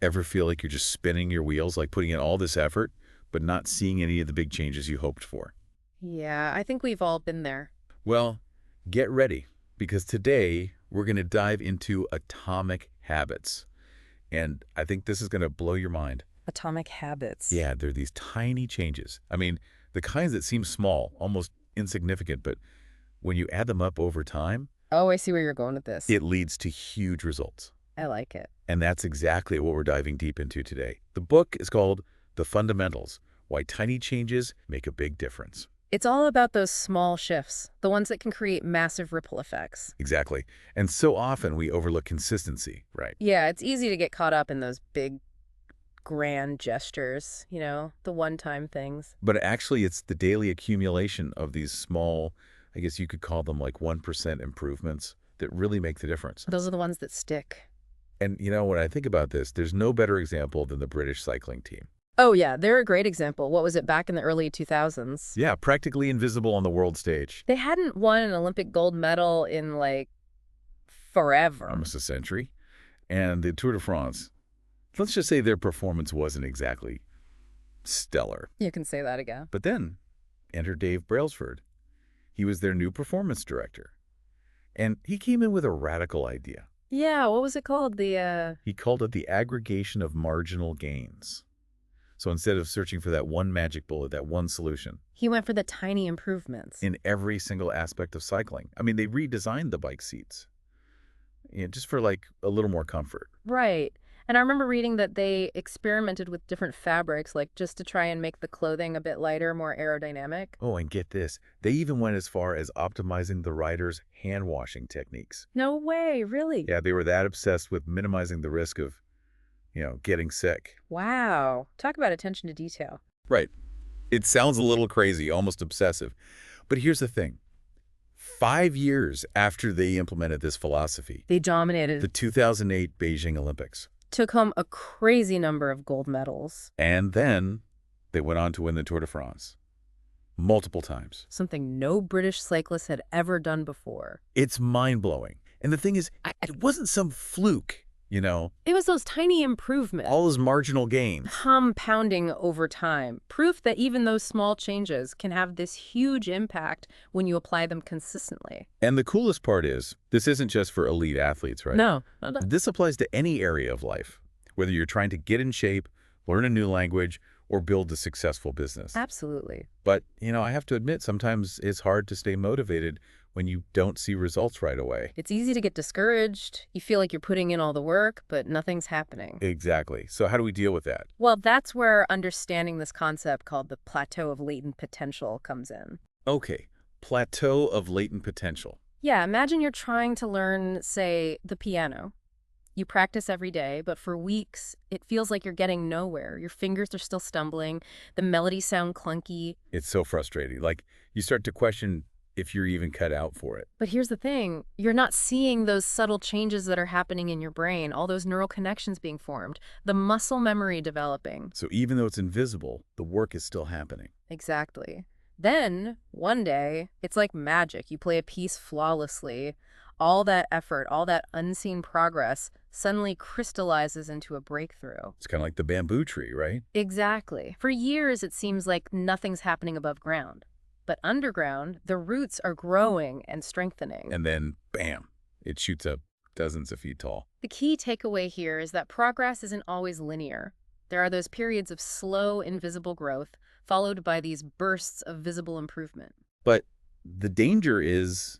Ever feel like you're just spinning your wheels, like putting in all this effort, but not seeing any of the big changes you hoped for? Yeah, I think we've all been there. Well, get ready, because today we're going to dive into atomic habits. And I think this is going to blow your mind. Atomic habits. Yeah, they're these tiny changes. I mean, the kinds that seem small, almost insignificant, but when you add them up over time, Oh, I see where you're going with this. it leads to huge results. I like it. And that's exactly what we're diving deep into today. The book is called The Fundamentals: Why Tiny Changes Make a Big Difference. It's all about those small shifts, the ones that can create massive ripple effects. Exactly. And so often we overlook consistency, right? Yeah, it's easy to get caught up in those big, grand gestures, the one-time things. But actually, it's the daily accumulation of these small, I guess you could call them like 1% improvements that really make the difference. Those are the ones that stick. And when I think about this, there's no better example than the British cycling team. Oh, yeah, they're a great example. What was it, back in the early 2000s? Yeah, practically invisible on the world stage. They hadn't won an Olympic gold medal in, forever. Almost a century. And the Tour de France, let's just say their performance wasn't exactly stellar. You can say that again. But then, enter Dave Brailsford. He was their new performance director. And he came in with a radical idea. Yeah, what was it called? He called it the aggregation of marginal gains. So instead of searching for that one magic bullet, that one solution, He went for the tiny improvements. in every single aspect of cycling. I mean, they redesigned the bike seats, just for like a little more comfort. Right. And I remember reading that they experimented with different fabrics, just to try and make the clothing a bit lighter, more aerodynamic. Oh, and get this, they even went as far as optimizing the riders' hand washing techniques. No way, really? Yeah, they were that obsessed with minimizing the risk of, getting sick. Wow. Talk about attention to detail. Right. It sounds a little crazy, almost obsessive. But here's the thing. 5 years after they implemented this philosophy, They dominated. the 2008 Beijing Olympics, Took home a crazy number of gold medals. and then they went on to win the Tour de France multiple times. Something no British cyclist had ever done before. It's mind-blowing. And the thing is, it wasn't some fluke, It was those tiny improvements. all those marginal gains. Compounding over time. Proof that even those small changes can have this huge impact when you apply them consistently. And the coolest part is, this isn't just for elite athletes, right? No. This applies to any area of life, whether you're trying to get in shape, learn a new language, or build a successful business. Absolutely. But, I have to admit, sometimes it's hard to stay motivated when you don't see results right away. It's easy to get discouraged. You feel like you're putting in all the work, but nothing's happening. Exactly. So how do we deal with that? Well, that's where understanding this concept called the plateau of latent potential comes in. Okay, plateau of latent potential. Yeah, imagine you're trying to learn, say, the piano. You practice every day, but for weeks, it feels like you're getting nowhere. Your fingers are still stumbling. The melodies sound clunky. It's so frustrating. Like, you start to question if you're even cut out for it. But here's the thing. You're not seeing those subtle changes that are happening in your brain, all those neural connections being formed, the muscle memory developing. So even though it's invisible, the work is still happening. Exactly. Then, one day, it's like magic. You play a piece flawlessly. All that effort, all that unseen progress suddenly crystallizes into a breakthrough. It's kind of like the bamboo tree, right? Exactly. For years, it seems like nothing's happening above ground. But underground, the roots are growing and strengthening. And then, bam, it shoots up dozens of feet tall. The key takeaway here is that progress isn't always linear. There are those periods of slow, invisible growth, followed by these bursts of visible improvement. But the danger is,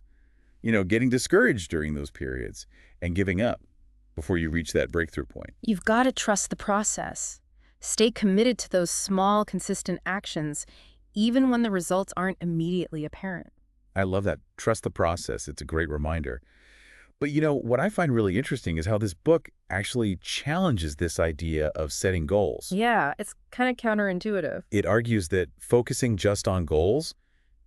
getting discouraged during those periods and giving up before you reach that breakthrough point. You've got to trust the process. Stay committed to those small, consistent actions, even when the results aren't immediately apparent. I love that. Trust the process. It's a great reminder. But what I find really interesting is how this book actually challenges this idea of setting goals. Yeah, it's kind of counterintuitive. It argues that focusing just on goals,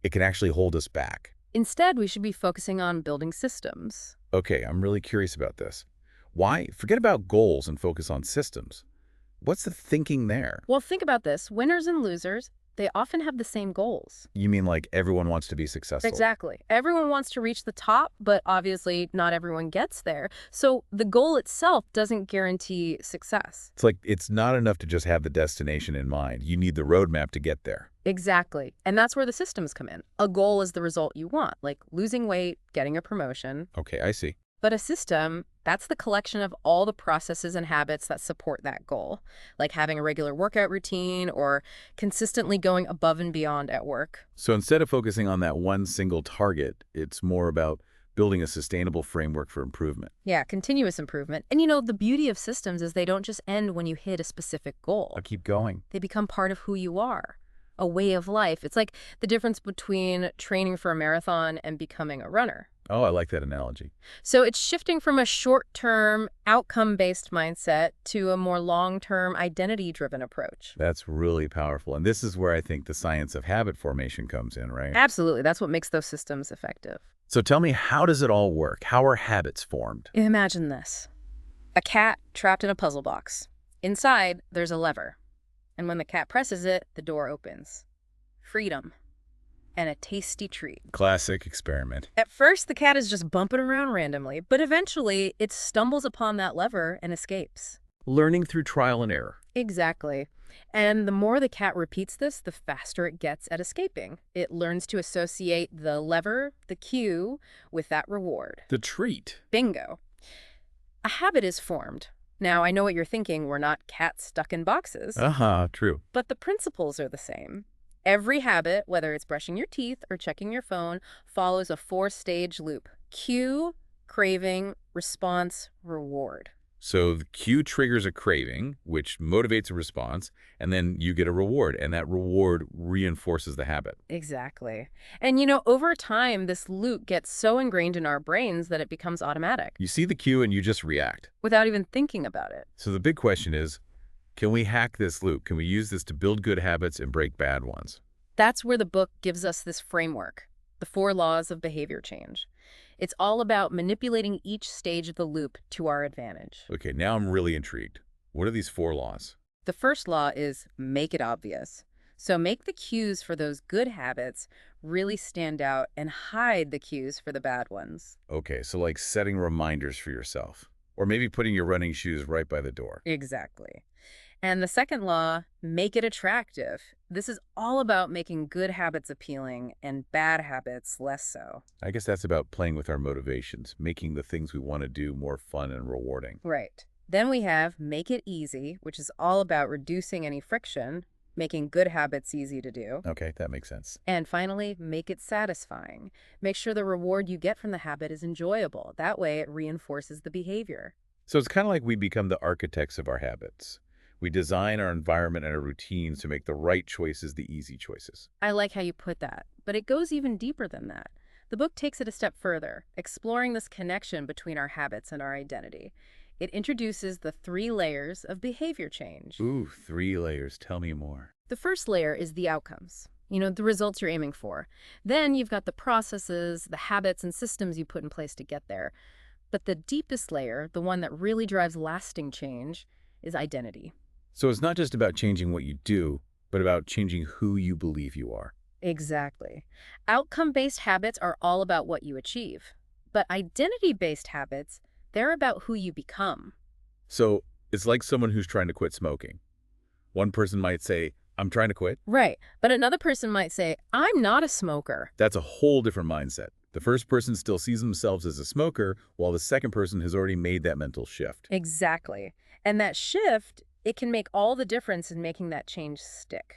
it can actually hold us back. Instead, we should be focusing on building systems. Okay, I'm really curious about this. Why? Forget about goals and focus on systems. What's the thinking there? Well, think about this. Winners and losers, They often have the same goals. You mean like everyone wants to be successful? Exactly. Everyone wants to reach the top, but obviously not everyone gets there. So the goal itself doesn't guarantee success. It's like it's not enough to just have the destination in mind. You need the roadmap to get there. Exactly. And that's where the systems come in. A goal is the result you want, like losing weight, getting a promotion. Okay, I see. But a system, that's the collection of all the processes and habits that support that goal, like having a regular workout routine or consistently going above and beyond at work. So instead of focusing on that one single target, it's more about building a sustainable framework for improvement. Yeah, continuous improvement. And the beauty of systems is they don't just end when you hit a specific goal. I'll keep going. They become part of who you are, a way of life. It's like the difference between training for a marathon and becoming a runner. Oh, I like that analogy. So it's shifting from a short-term, outcome-based mindset to a more long-term, identity-driven approach. That's really powerful. And this is where I think the science of habit formation comes in, right? Absolutely. That's what makes those systems effective. So tell me, how does it all work? How are habits formed? Imagine this. A cat trapped in a puzzle box. Inside, there's a lever. And when the cat presses it, the door opens. Freedom. And a tasty treat. Classic experiment. At first, the cat is just bumping around randomly, but eventually it stumbles upon that lever and escapes. Learning through trial and error. Exactly. And the more the cat repeats this, the faster it gets at escaping. It learns to associate the lever, the cue, with that reward. The treat. Bingo. A habit is formed. Now, I know what you're thinking. We're not cats stuck in boxes. True. But the principles are the same. Every habit, whether it's brushing your teeth or checking your phone, follows a 4-stage loop. Cue, craving, response, reward. So the cue triggers a craving, which motivates a response, and then you get a reward, and that reward reinforces the habit. Exactly. And over time, this loop gets so ingrained in our brains that it becomes automatic You see the cue and you just react. without even thinking about it. So the big question is, can we hack this loop? Can we use this to build good habits and break bad ones? That's where the book gives us this framework, the 4 laws of behavior change. It's all about manipulating each stage of the loop to our advantage. Okay, now I'm really intrigued. What are these 4 laws? The first law is make it obvious. So make the cues for those good habits really stand out and hide the cues for the bad ones. Okay, so like setting reminders for yourself. Or maybe putting your running shoes right by the door. Exactly. And the second law, make it attractive. This is all about making good habits appealing and bad habits less so. I guess that's about playing with our motivations, making the things we want to do more fun and rewarding. Right. Then we have make it easy, which is all about reducing any friction, making good habits easy to do. Okay, that makes sense. And finally, make it satisfying. Make sure the reward you get from the habit is enjoyable. That way it reinforces the behavior. So it's kind of like we become the architects of our habits. We design our environment and our routines to make the right choices the easy choices. I like how you put that, but it goes even deeper than that. The book takes it a step further, exploring this connection between our habits and our identity. It introduces the 3 layers of behavior change. Ooh, 3 layers. Tell me more. The first layer is the outcomes, the results you're aiming for. Then you've got the processes, the habits and systems you put in place to get there. But the deepest layer, the one that really drives lasting change, is identity. So it's not just about changing what you do, but about changing who you believe you are. Exactly. Outcome-based habits are all about what you achieve. But identity-based habits, they're about who you become. So it's like someone who's trying to quit smoking. One person might say, I'm trying to quit. Right. But another person might say, I'm not a smoker. That's a whole different mindset. The first person still sees themselves as a smoker, while the second person has already made that mental shift. Exactly. And that shift, it can make all the difference in making that change stick.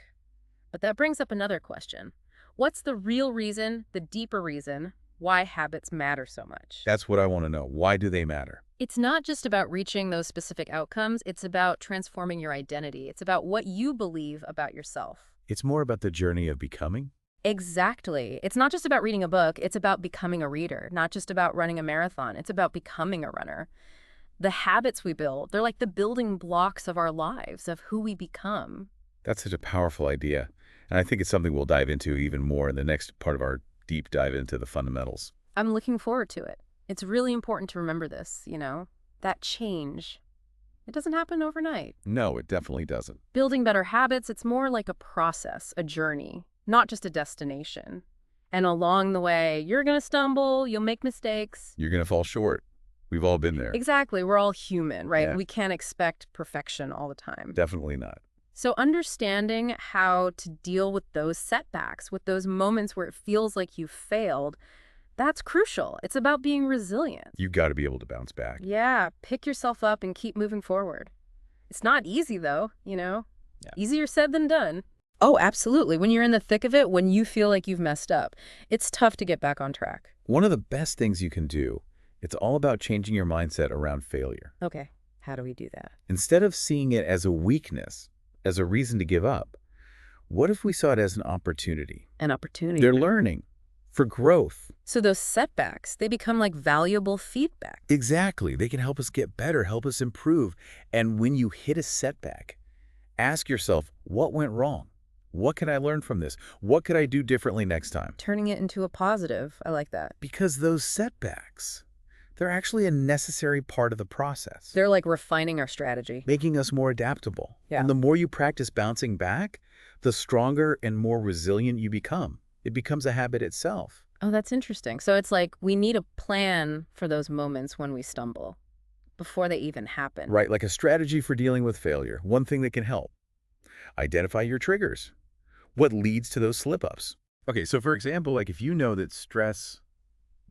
But that brings up another question. What's the real reason, the deeper reason, why habits matter so much? That's what I want to know. Why do they matter? It's not just about reaching those specific outcomes. It's about transforming your identity. It's about what you believe about yourself. It's more about the journey of becoming? Exactly. It's not just about reading a book. It's about becoming a reader, not just about running a marathon. It's about becoming a runner. The habits we build, they're like the building blocks of our lives, of who we become. That's such a powerful idea. And I think it's something we'll dive into even more in the next part of our deep dive into the fundamentals. I'm looking forward to it. It's really important to remember this, that change, It doesn't happen overnight. No, it definitely doesn't. Building better habits, it's more like a process, a journey, not just a destination. And along the way, you're going to stumble, you'll make mistakes. You're going to fall short. We've all been there. Exactly. We're all human, right? Yeah. We can't expect perfection all the time. Definitely not. So understanding how to deal with those setbacks, with those moments where it feels like you failed, that's crucial. It's about being resilient. You've got to be able to bounce back. Yeah, pick yourself up and keep moving forward. It's not easy, though, you know? Yeah. Easier said than done. Oh, absolutely. When you're in the thick of it, when you feel like you've messed up, it's tough to get back on track. One of the best things you can do, it's all about changing your mindset around failure. Okay, how do we do that? Instead of seeing it as a weakness, as a reason to give up, what if we saw it as an opportunity? An opportunity. They're learning for growth. So those setbacks, they become like valuable feedback. Exactly. They can help us get better, help us improve. And when you hit a setback, ask yourself, what went wrong? What can I learn from this? What could I do differently next time? Turning it into a positive. I like that. Because those setbacks, they're actually a necessary part of the process. They're like refining our strategy. Making us more adaptable. Yeah. And the more you practice bouncing back, the stronger and more resilient you become. It becomes a habit itself. Oh, that's interesting. So it's like we need a plan for those moments when we stumble before they even happen. Right, like a strategy for dealing with failure. One thing that can help. Identify your triggers. What leads to those slip-ups? Okay, so for example, like if you know that stress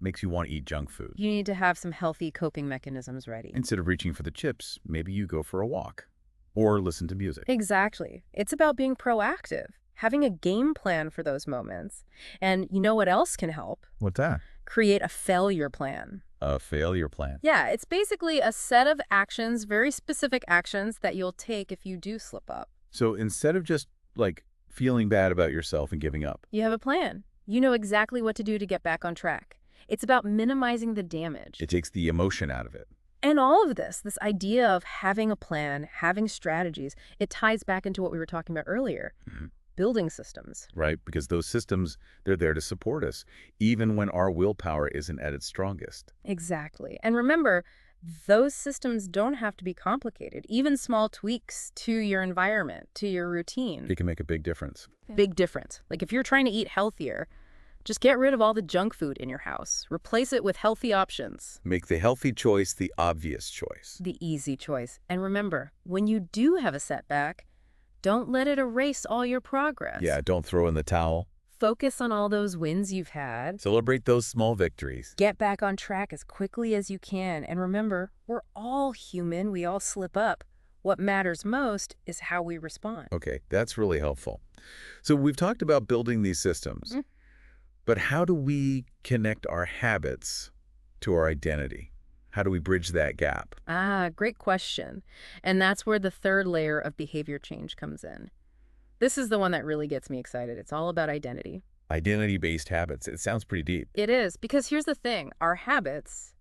makes you want to eat junk food, You need to have some healthy coping mechanisms ready. instead of reaching for the chips, maybe you go for a walk or listen to music. Exactly. It's about being proactive, having a game plan for those moments. And you know what else can help? What's that? Create a failure plan. A failure plan. Yeah, it's basically a set of actions, very specific actions that you'll take if you do slip up. So instead of just like feeling bad about yourself and giving up, You have a plan. You know exactly what to do to get back on track. It's about minimizing the damage. it takes the emotion out of it. And all of this idea of having a plan, having strategies, it ties back into what we were talking about earlier. Mhm. Building systems. Right? Because those systems, they're there to support us, even when our willpower isn't at its strongest. Exactly. And remember, those systems don't have to be complicated. Even small tweaks to your environment, to your routine. It can make a big difference. Big difference. Like if you're trying to eat healthier, just get rid of all the junk food in your house. Replace it with healthy options. Make the healthy choice the obvious choice. The easy choice. And remember, when you do have a setback, don't let it erase all your progress. Yeah, don't throw in the towel. Focus on all those wins you've had. Celebrate those small victories. Get back on track as quickly as you can. And remember, we're all human. We all slip up. What matters most is how we respond. Okay, that's really helpful. So we've talked about building these systems, but how do we connect our habits to our identity? How do we bridge that gap? Ah, great question. And that's where the third layer of behavior change comes in. This is the one that really gets me excited. It's all about identity. Identity-based habits. It sounds pretty deep. It is, because here's the thing. Our habits,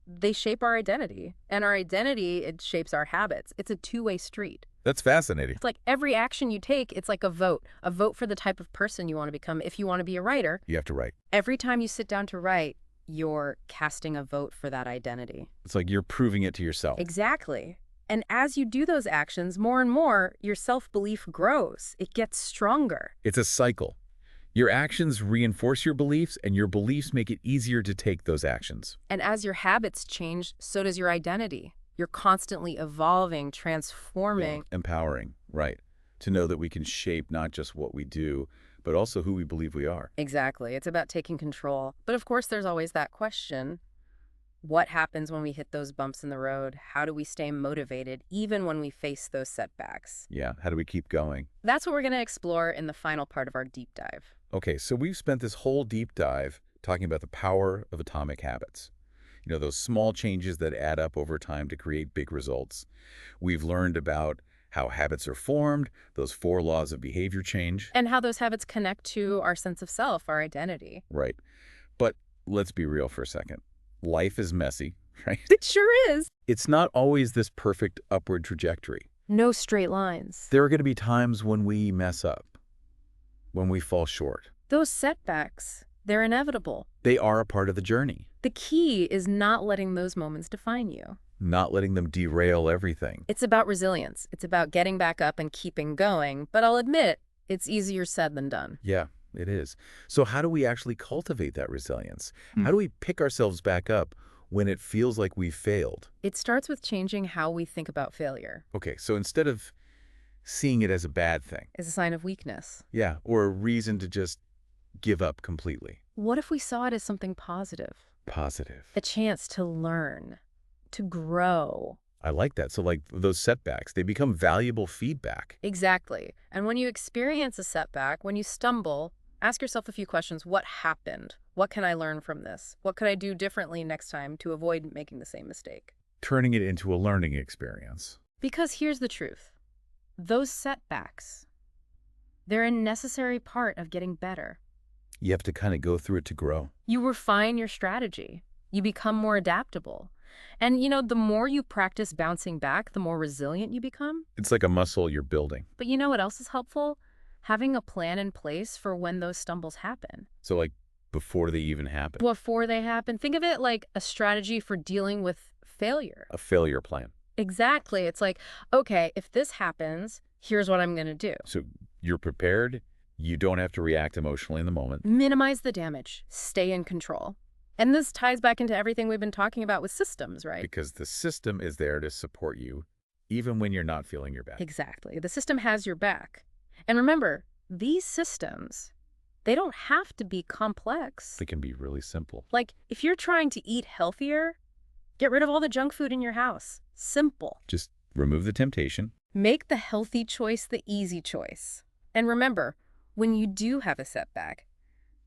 they shape our identity. And our identity, it shapes our habits. It's a two-way street. That's fascinating. It's like every action you take, it's like a vote for the type of person you want to become. If you want to be a writer, You have to write. every time you sit down to write, you're casting a vote for that identity. It's like you're proving it to yourself. Exactly. And as you do those actions more and more, your self-belief grows. It gets stronger. It's a cycle. Your actions reinforce your beliefs, and your beliefs make it easier to take those actions. And as your habits change, so does your identity. You're constantly evolving, transforming. Empowering, right. To know that we can shape not just what we do, but also who we believe we are. Exactly. It's about taking control. But of course, there's always that question. What happens when we hit those bumps in the road? How do we stay motivated even when we face those setbacks? Yeah, how do we keep going? That's what we're going to explore in the final part of our deep dive. Okay, so we've spent this whole deep dive talking about the power of atomic habits. You know, those small changes that add up over time to create big results. We've learned about how habits are formed, those 4 laws of behavior change. And how those habits connect to our sense of self, our identity. Right. But let's be real for a second. Life is messy, right? It sure is. It's not always this perfect upward trajectory. No straight lines. There are going to be times when we mess up, when we fall short. Those setbacks, they're inevitable. They are a part of the journey. The key is not letting those moments define you. not letting them derail everything. It's about resilience. It's about getting back up and keeping going. But I'll admit, it's easier said than done. Yeah, it is. So how do we actually cultivate that resilience? How do we pick ourselves back up when it feels like we've failed? It starts with changing how we think about failure. Okay, so instead of seeing it as a bad thing, It's a sign of weakness. yeah, or a reason to just give up completely. What if we saw it as something positive? Positive. A chance to learn, to grow. I like that. So like those setbacks, they become valuable feedback. Exactly. And when you experience a setback, when you stumble, ask yourself a few questions. What happened? What can I learn from this? What could I do differently next time to avoid making the same mistake? Turning it into a learning experience. Because here's the truth. Those setbacks, they're a necessary part of getting better. You have to kind of go through it to grow. You refine your strategy. You become more adaptable. And, the more you practice bouncing back, the more resilient you become. It's like a muscle you're building. But you know what else is helpful? Having a plan in place for when those stumbles happen. So like before they even happen. Before they happen, think of it like a strategy for dealing with failure. A failure plan. Exactly. It's like, okay, if this happens, here's what I'm going to do. So you're prepared. You don't have to react emotionally in the moment. Minimize the damage. Stay in control. And this ties back into everything we've been talking about with systems, right? Because the system is there to support you, even when you're not feeling your best. Exactly. The system has your back. And remember, these systems, they don't have to be complex. They can be really simple. Like, if you're trying to eat healthier, get rid of all the junk food in your house. Simple. Just remove the temptation. Make the healthy choice the easy choice. And remember, when you do have a setback,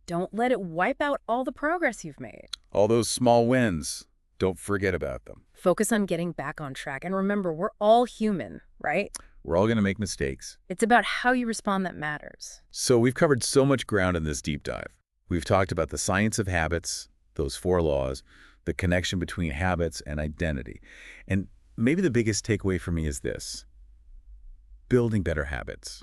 don't let it wipe out all the progress you've made. All those small wins, don't forget about them. Focus on getting back on track. And remember, we're all human, right? We're all going to make mistakes. It's about how you respond that matters. So we've covered so much ground in this deep dive. We've talked about the science of habits, those 4 laws, the connection between habits and identity. And maybe the biggest takeaway for me is this: building better habits.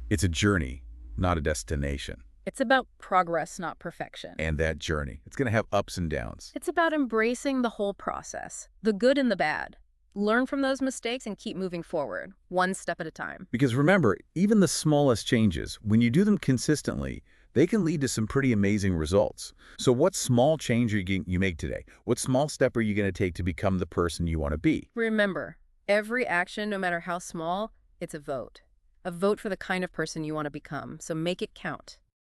It's a journey, not a destination. It's about progress, not perfection. And that journey, it's going to have ups and downs. It's about embracing the whole process, the good and the bad. Learn from those mistakes and keep moving forward, one step at a time. Because remember, even the smallest changes, when you do them consistently, they can lead to some pretty amazing results. So what small change are you make today? What small step are you going to take to become the person you want to be? Remember, every action, no matter how small, it's a vote. A vote for the kind of person you want to become. So make it count.